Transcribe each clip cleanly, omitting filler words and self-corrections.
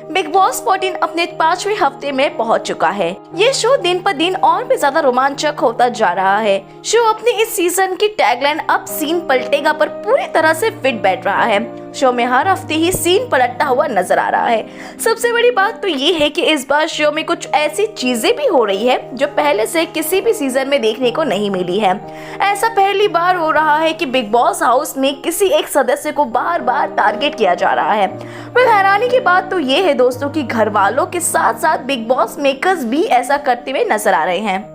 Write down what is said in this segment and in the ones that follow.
Big boss 14 अपने 5वें हफ्ते में पहुंच चुका है। ये शो दिन पर दिन और भी ज्यादा रोमांचक होता जा रहा है। शो अपने इस सीजन की टैगलाइन अब सीन पलटेगा पर पूरी तरह से फिट बैठ रहा है। शो में हर हफ्ते ही सीन पलटता हुआ नजर आ रहा है। सबसे बड़ी बात तो ये है कि इस बार शो में कुछ ऐसी चीजें भी हो रही है जो पहले से किसी भी सीजन में देखने को नहीं मिली है। ऐसा पहली बार हो रहा है कि बिग बॉस हाउस में किसी एक सदस्य को बार बार टारगेट किया जा रहा है। पर हैरानी की बात तो ये है दोस्तों कि घर वालों के साथ साथ बिग बॉस मेकर्स भी ऐसा करते हुए नजर आ रहे हैं।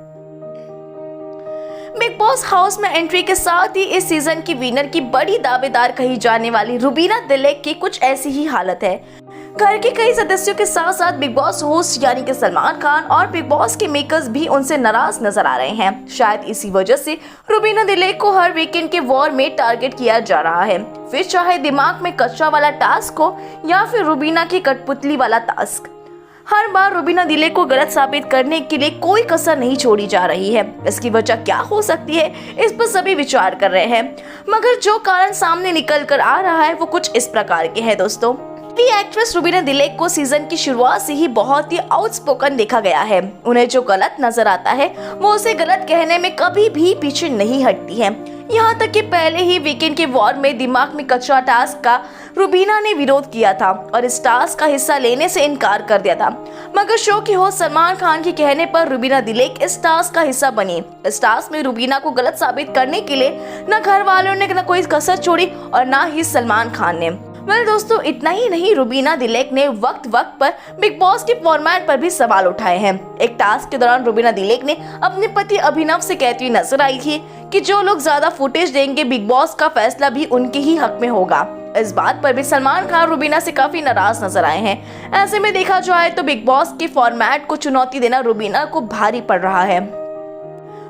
बिग बॉस हाउस में एंट्री के साथ ही इस सीजन की विनर की बड़ी दावेदार कही जाने वाली रुबीना दिलेक की कुछ ऐसी ही हालत है। घर के कई सदस्यों के साथ साथ बिग बॉस होस्ट यानी कि सलमान खान और बिग बॉस के मेकर्स भी उनसे नाराज नजर आ रहे हैं। शायद इसी वजह से रुबीना दिलेक को हर वीकेंड के वॉर में टारगेट किया जा रहा है, फिर चाहे दिमाग में कचरा वाला टास्क हो या फिर रुबीना की कठपुतली वाला टास्क। हर बार रुबीना दिलेक को गलत साबित करने के लिए कोई कसर नहीं छोड़ी जा रही है। इसकी वजह क्या हो सकती है, इस पर सभी विचार कर रहे हैं, मगर जो कारण सामने निकल कर आ रहा है वो कुछ इस प्रकार के है दोस्तों। एक्ट्रेस रुबीना दिलेक को सीजन की शुरुआत से ही बहुत ही आउटस्पोकन देखा गया है। उन्हें जो गलत नजर आता है वो उसे गलत कहने में कभी भी पीछे नहीं हटती है। यहाँ तक कि पहले ही वीकेंड के वॉर में दिमाग में कचरा टास्क का रुबीना ने विरोध किया था और इस टास्क का हिस्सा लेने से इनकार कर दिया था, मगर शो की होस्ट सलमान खान के कहने पर रुबीना दिलेक इस टास्क का हिस्सा बनी। इस टास्क में रुबीना को गलत साबित करने के लिए न घर वालों ने न कोई कसर छोड़ी और न ही सलमान खान ने। दोस्तों इतना ही नहीं, रुबीना दिलेक ने वक्त वक्त पर बिग बॉस के फॉर्मेट पर भी सवाल उठाए हैं। एक टास्क के दौरान रुबीना दिलेक ने अपने पति अभिनव से कहती हुई नजर आई थी कि जो लोग ज्यादा फुटेज देंगे बिग बॉस का फैसला भी उनके ही हक में होगा। इस बात पर भी सलमान खान रुबीना से काफी नाराज नजर आए हैं। ऐसे में देखा जाए तो बिग बॉस के फॉर्मेट को चुनौती देना रुबीना को भारी पड़ रहा है।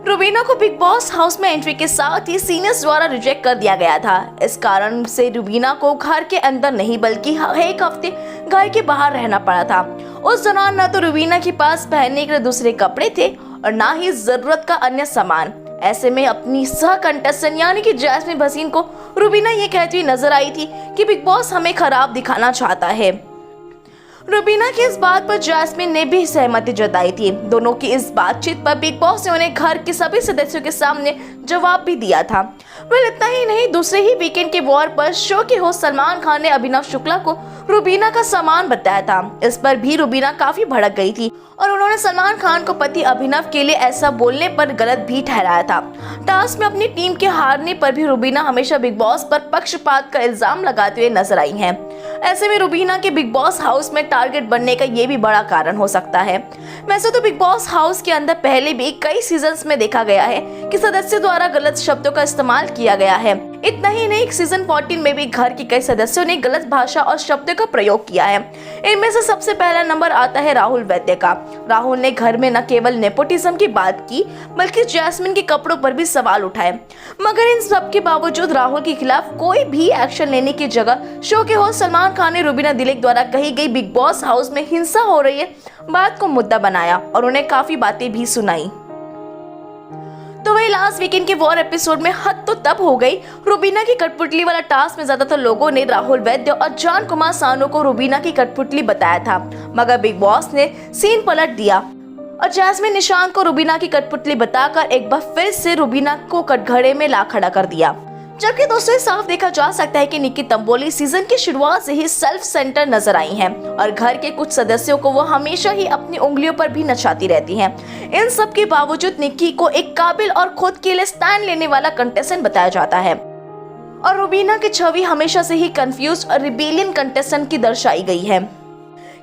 रुबीना को बिग बॉस हाउस में एंट्री के साथ ही सीनियर्स द्वारा रिजेक्ट कर दिया गया था। इस कारण से रुबीना को घर के अंदर नहीं बल्कि एक हफ्ते घर के बाहर रहना पड़ा था। उस दौरान न तो रुबीना के पास पहनने के लिए दूसरे कपड़े थे और न ही जरूरत का अन्य सामान। ऐसे में अपनी सह कंटेस्टेंट यानी कि जैस्मिन भसीन को रुबीना ये कहती हुई नजर आई थी कि बिग बॉस हमें खराब दिखाना चाहता है। रुबीना की इस बात पर जैस्मिन ने भी सहमति जताई थी। दोनों की इस बातचीत पर बिग बॉस ने उन्हें घर के सभी सदस्यों के सामने जवाब भी दिया था। इतना ही नहीं, दूसरे ही वीकेंड के वॉर पर शो के होस्ट सलमान खान ने अभिनव शुक्ला को रुबीना का सामान बताया था। इस पर भी रुबीना काफी भड़क गई थी और उन्होंने सलमान खान को पति अभिनव के लिए ऐसा बोलने पर गलत भी ठहराया था। टास्क में अपनी टीम के हारने पर भी रुबीना हमेशा बिग बॉस पर पक्षपात का इल्जाम लगाते हुए नजर आई हैं। ऐसे में रुबीना के बिग बॉस हाउस में टारगेट बनने का ये भी बड़ा कारण हो सकता है। वैसे तो बिग बॉस हाउस के अंदर पहले भी कई सीजन्स में देखा गया है कि सदस्यों द्वारा गलत शब्दों का इस्तेमाल किया गया है। इतना ही नहीं, सीजन 14 में भी घर के कई सदस्यों ने गलत भाषा और शब्दों का प्रयोग किया है। इनमें से सबसे पहला नंबर आता है राहुल वैद्य का। राहुल ने घर में न केवल नेपोटिज्म की बात की बल्कि जैस्मिन के कपड़ों पर भी सवाल उठाए, मगर इन सब के बावजूद राहुल के खिलाफ कोई भी एक्शन लेने की जगह शो के होस्ट सलमान खान ने रुबीना दिलेक द्वारा कही गई बिग बॉस हाउस में हिंसा हो रही है बात को मुद्दा बनाया और उन्हें काफी बातें भी सुनाई। तो वही लास्ट वीकेंड के वॉर एपिसोड में हद तो तब हो गई। रुबीना की कठपुतली वाला टास्क में ज्यादातर लोगों ने राहुल वैद्य और जॉन कुमार सानू को रुबीना की कठपुतली बताया था, मगर बिग बॉस ने सीन पलट दिया और जैस्मिन निशांत को रुबीना की कठपुतली बताकर एक बार फिर से रुबीना को कटघरे में ला खड़ा कर दिया। जबकि दोस्तों साफ देखा जा सकता है कि निक्की तंबोली सीजन की शुरुआत से ही सेल्फ सेंटर नजर आई हैं और घर के कुछ सदस्यों को वो हमेशा ही अपनी उंगलियों पर भी नचाती रहती हैं। इन सब के बावजूद निक्की को एक काबिल और खुद के लिए स्टैंड लेने वाला कंटेस्टेंट बताया जाता है और रुबीना की छवि हमेशा से ही कंफ्यूज और रिबेलियन कंटेस्टेंट की दर्शाई गई है।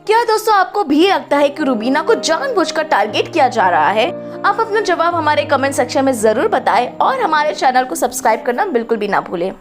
क्या दोस्तों आपको भी लगता है कि रुबीना को जानबूझकर टारगेट किया जा रहा है? आप अपना जवाब हमारे कमेंट सेक्शन में जरूर बताएं और हमारे चैनल को सब्सक्राइब करना बिल्कुल भी ना भूलें।